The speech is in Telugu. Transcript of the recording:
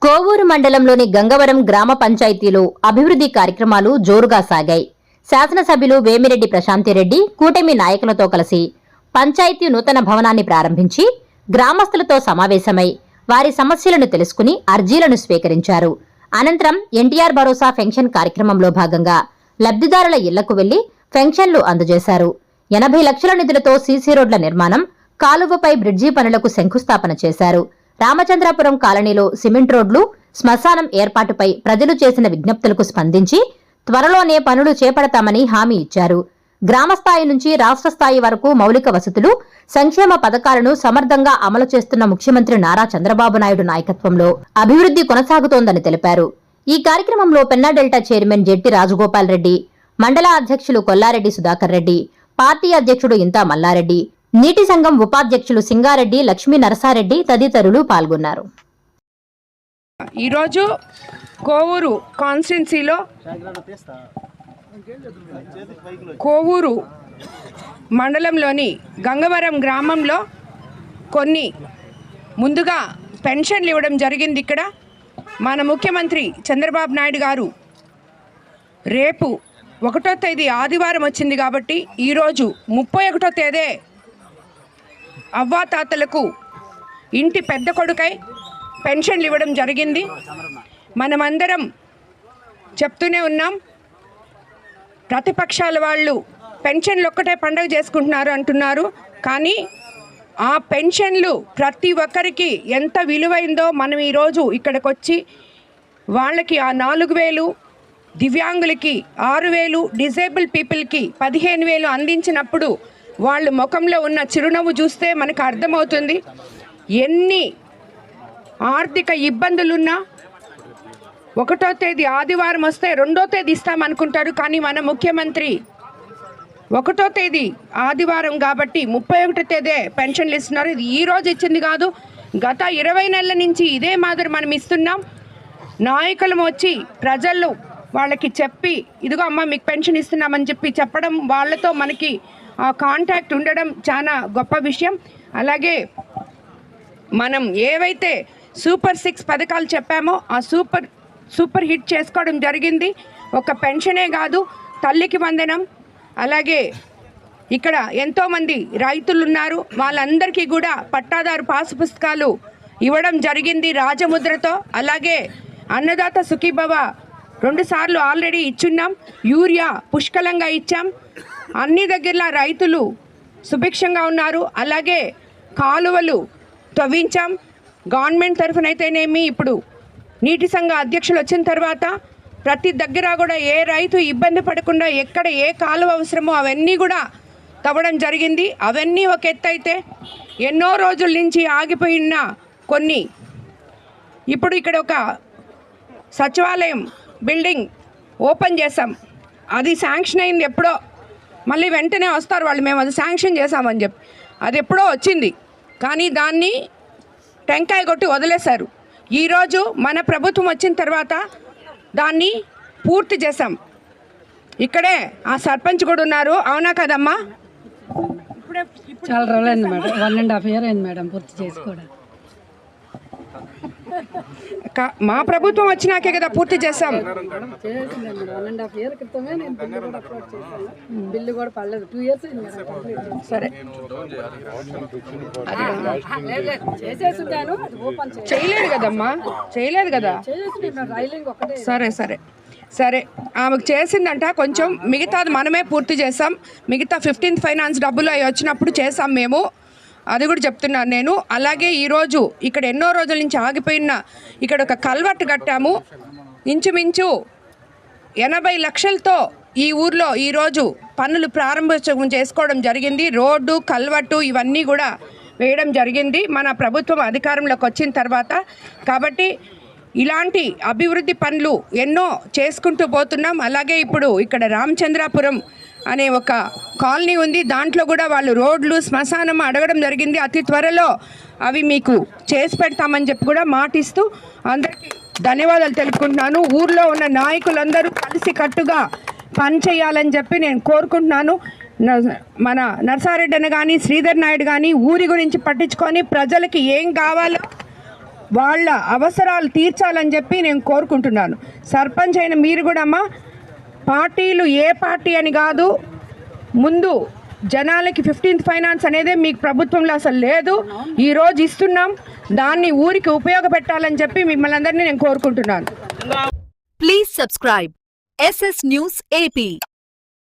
కోవూరు మండలంలోని గంగవరం గ్రామ పంచాయతీలో అభివృద్ధి కార్యక్రమాలు జోరుగా సాగాయి. శాసనసభ్యులు వేమిరెడ్డి ప్రశాంతిరెడ్డి కూటమి నాయకులతో కలిసి పంచాయతీ నూతన భవనాన్ని ప్రారంభించి గ్రామస్తులతో సమావేశమై వారి సమస్యలను తెలుసుకుని అర్జీలను స్వీకరించారు. అనంతరం ఎన్టీఆర్ భరోసా పెన్షన్ కార్యక్రమంలో భాగంగా లబ్ధిదారుల ఇళ్లకు వెళ్లి పెన్షన్లు అందజేశారు. 80 లక్షల నిధులతో సీసీ రోడ్ల నిర్మాణం, కాలువపై బ్రిడ్జి పనులకు శంకుస్థాపన చేశారు. రామచంద్రాపురం కాలనీలో సిమెంట్ రోడ్లు, శ్మశానం ఏర్పాటుపై ప్రజలు చేసిన విజ్ఞప్తులకు స్పందించి త్వరలోనే పనులు చేపడతామని హామీ ఇచ్చారు. గ్రామస్థాయి నుంచి రాష్ట్ర స్థాయి వరకు మౌలిక వసతులు, సంక్షేమ పథకాలను సమర్థంగా అమలు చేస్తున్న ముఖ్యమంత్రి నారా చంద్రబాబు నాయుడు నాయకత్వంలో అభివృద్ధి కొనసాగుతోందని తెలిపారు. ఈ కార్యక్రమంలో పెన్నా డెల్టా చైర్మన్ జెట్టి రాజగోపాల్ రెడ్డి, మండల అధ్యక్షులు కొల్లారెడ్డి సుధాకర్ రెడ్డి, పార్టీ అధ్యక్షుడు ఇంతా మల్లారెడ్డి, నీటి సంఘం ఉపాధ్యక్షులు సింగారెడ్డి, లక్ష్మీ నరసారెడ్డి తదితరులు పాల్గొన్నారు. ఈరోజు కోవూరు కాన్స్టిట్యున్సీలో కోవూరు మండలంలోని గంగవరం గ్రామంలో కొన్ని ముందుగా పెన్షన్లు ఇవ్వడం జరిగింది. ఇక్కడ మన ముఖ్యమంత్రి చంద్రబాబు నాయుడు గారు రేపు 1వ తేదీ ఆదివారం వచ్చింది కాబట్టి ఈరోజు 31వ తేదీ అవ్వాతాతలకు ఇంటి పెద్ద కొడుకై పెన్షన్లు ఇవ్వడం జరిగింది. మనమందరం చెప్తూనే ఉన్నాం, ప్రతిపక్షాల వాళ్ళు పెన్షన్లు ఒక్కటే పండగ చేసుకుంటున్నారు అంటున్నారు. కానీ ఆ పెన్షన్లు ప్రతి ఒక్కరికి ఎంత విలువైందో మనం ఈరోజు ఇక్కడికి వచ్చి వాళ్ళకి ఆ 4,000, దివ్యాంగులకి 6,000, డిజేబుల్ పీపుల్కి 15,000 అందించినప్పుడు వాళ్ళ ముఖంలో ఉన్న చిరునవ్వు చూస్తే మనకు అర్థమవుతుంది ఎన్ని ఆర్థిక ఇబ్బందులున్నా 1వ తేదీ ఆదివారం వస్తే 2వ తేదీ ఇస్తామనుకుంటారు. కానీ మన ముఖ్యమంత్రి 1వ తేదీ ఆదివారం కాబట్టి 31వ తేదీ పెన్షన్లు ఇస్తున్నారు. ఇది ఈరోజు ఇచ్చింది కాదు, గత 20 నెలల నుంచి ఇదే మాదిరి మనం ఇస్తున్నాం. నాయకులు వచ్చి ప్రజలు వాళ్ళకి చెప్పి ఇదిగో అమ్మ మీకు పెన్షన్ ఇస్తున్నామని చెప్పడం, వాళ్ళతో మనకి ఆ కాంటాక్ట్ ఉండడం చాలా గొప్ప విషయం. అలాగే మనం ఏవైతే సూపర్ 6 పథకాలు చెప్పామో ఆ సూపర్ హిట్ చేసుకోవడం జరిగింది. ఒక పెన్షనే కాదు, తల్లికి వందనం, అలాగే ఇక్కడ ఎంతోమంది రైతులు ఉన్నారు, వాళ్ళందరికీ కూడా పట్టాదారు పాసు పుస్తకాలు ఇవ్వడం జరిగింది రాజముద్రతో. అలాగే అన్నదాత సుఖీభవ 2 సార్లు ఆల్రెడీ ఇచ్చున్నాం. యూరియా పుష్కలంగా ఇచ్చాం. అన్ని దగ్గరలా రైతులు సుభిక్షంగా ఉన్నారు. అలాగే కాలువలు తవ్వించాం. గవర్నమెంట్ తరఫునైతేనేమి, ఇప్పుడు నీటి సంఘ అధ్యక్షులు వచ్చిన తర్వాత ప్రతి దగ్గర కూడా ఏ రైతు ఇబ్బంది పడకుండా ఎక్కడ ఏ కాలువ అవసరమో అవన్నీ కూడా తవ్వడం జరిగింది. అవన్నీ ఒక ఎత్తు అయితే, ఎన్నో రోజుల నుంచి ఆగిపోయిన కొన్ని, ఇప్పుడు ఇక్కడ ఒక సచివాలయం బిల్డింగ్ ఓపెన్ చేసాం. అది శాంక్షన్ అయింది ఎప్పుడో, మళ్ళీ వెంటనే వస్తారు వాళ్ళు, మేము అది శాంక్షన్ చేసామని చెప్పి. అది ఎప్పుడో వచ్చింది కానీ దాన్ని టెంకాయ కొట్టి వదిలేశారు. ఈరోజు మన ప్రభుత్వం వచ్చిన తర్వాత దాన్ని పూర్తి చేసాం. ఇక్కడే ఆ సర్పంచ్ కూడా ఉన్నారు, అవునా కదమ్మా? చాలా రోజులైంది మేడం, 1.5 year అయింది మేడం పూర్తి చేసుకోవడం. మా ప్రభుత్వం వచ్చినాకే కదా పూర్తి చేసాం. 1.5 year క్రితమే నేను బిల్లు కూడా అప్లోడ్ చేశాను. బిల్లు కూడా పడలేదు, 2 years అయింది మేడం కంప్లీట్. సరే చేసేసుంటాను, అది ఓపెన్ చేయలేదు కదమ్మా, చేయలేదు కదా. రైలింగ్ ఒకటే. సరే సరే సరే ఆమెకు చేసిందంట కొంచెం, మిగతాది మనమే పూర్తి చేసాం. మిగతా 15th ఫైనాన్స్ డబ్బులు అవి వచ్చినప్పుడు చేసాం మేము, అది కూడా చెప్తున్నాను నేను. అలాగే ఈరోజు ఇక్కడ ఎన్నో రోజుల నుంచి ఆగిపోయిన ఇక్కడ ఒక కల్వర్ట్ కట్టాము. ఇంచుమించు 80 లక్షలతో ఈ ఊర్లో ఈరోజు పనులు ప్రారంభోత్సవం చేసుకోవడం జరిగింది. రోడ్డు, కల్వర్టు ఇవన్నీ కూడా వేయడం జరిగింది మన ప్రభుత్వం అధికారంలోకి వచ్చిన తర్వాత. కాబట్టి ఇలాంటి అభివృద్ధి పనులు ఎన్నో చేసుకుంటూ పోతున్నాం. అలాగే ఇప్పుడు ఇక్కడ రామచంద్రాపురం అనే ఒక కాలనీ ఉంది, దాంట్లో కూడా వాళ్ళు రోడ్లు, శ్మశానం అడగడం జరిగింది. అతి త్వరలో అవి మీకు చేసి పెడతామని చెప్పి కూడా మాటిస్తూ అందరికీ ధన్యవాదాలు తెలుపుకుంటున్నాను. ఊర్లో ఉన్న నాయకులందరూ కలిసి కట్టుగా పనిచేయాలని చెప్పి నేను కోరుకుంటున్నాను. మన నర్సారెడ్డి అన్న కానీ, శ్రీధర్ నాయుడు కానీ ఊరి గురించి పట్టించుకొని ప్రజలకి ఏం కావాలో వాళ్ళ అవసరాలు తీర్చాలని చెప్పి నేను కోరుకుంటున్నాను. సర్పంచ్ అయిన మీరు కూడా అమ్మా, పార్టీలు ఏ పార్టీ అని కాదు, ముందు జనాలకి 15th ఫైనాన్స్ అనేది మీకు ప్రభుత్వంలో అసలు లేదు, ఈరోజు ఇస్తున్నాం, దాన్ని ఊరికి ఉపయోగపెట్టాలని చెప్పి మిమ్మల్ని అందరినీ నేను కోరుకుంటున్నాను. Please subscribe SS News AP.